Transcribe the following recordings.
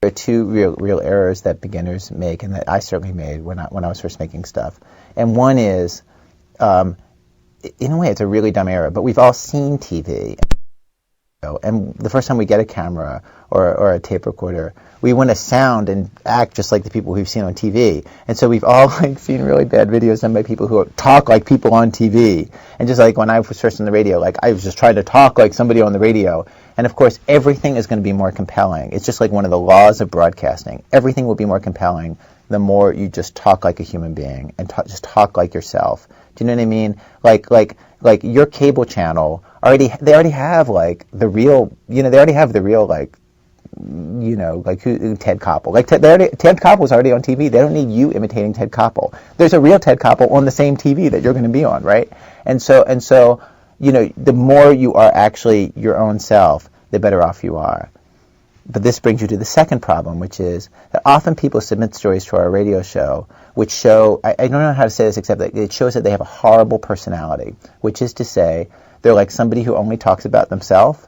There are two real errors that beginners make, and that I certainly made when I was first making stuff. And one is, in a way, it's a really dumb error, but we've all seen TV. And the first time we get a camera or a tape recorder, we want to sound and act just like the people we've seen on TV. And so we've all seen really bad videos done by people who talk like people on TV. And just like when I was first on the radio, I was just trying to talk like somebody on the radio. And of course, everything is going to be more compelling. It's just like one of the laws of broadcasting. Everything will be more compelling the more you just talk like a human being and just talk like yourself. Do you know what I mean? Like your cable channel they already have the real, Ted Koppel. Ted Koppel's already on TV. They don't need you imitating Ted Koppel. There's a real Ted Koppel on the same TV that you're going to be on, right? And so, the more you are actually your own self, the better off you are. But this brings you to the second problem, which is that often people submit stories to our radio show which show, I don't know how to say this except that it shows that they have a horrible personality, which is to say they're like somebody who only talks about themselves.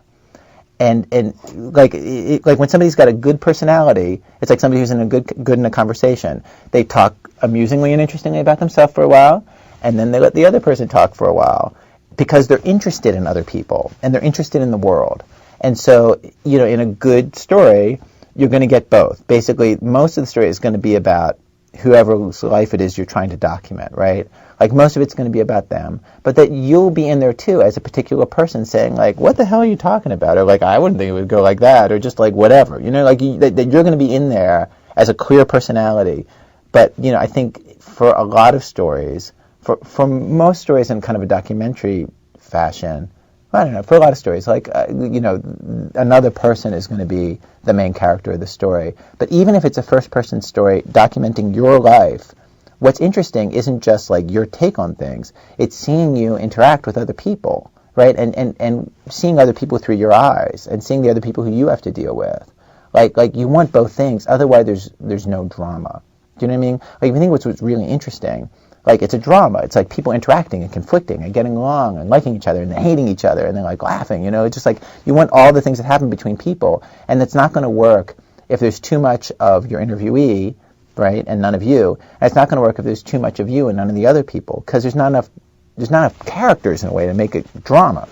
And like when somebody's got a good personality, it's like somebody who's in a good in a conversation. They talk amusingly and interestingly about themselves for a while, and then they let the other person talk for a while because they're interested in other people and they're interested in the world. And so, in a good story, you're going to get both. Basically, most of the story is going to be about whoever's life it is you're trying to document, right? Like most of it's going to be about them, but that you'll be in there too as a particular person saying like, what the hell are you talking about? Or like, I wouldn't think it would go like that, or just like whatever, that you're going to be in there as a clear personality. But, I think for a lot of stories, for most stories in kind of a documentary fashion, I don't know, for a lot of stories, another person is going to be the main character of the story. But even if it's a first-person story documenting your life, what's interesting isn't just like your take on things. It's seeing you interact with other people, right? And seeing other people through your eyes and seeing the other people who you have to deal with. Like you want both things. Otherwise, there's no drama. Do you know what I mean? Like, if you think what's really interesting, it's a drama. It's like people interacting and conflicting and getting along and liking each other and then hating each other and then laughing. It's just like you want all the things that happen between people, and it's not going to work if there's too much of your interviewee, right, and none of you. And it's not going to work if there's too much of you and none of the other people, because there's not enough characters in a way to make it drama.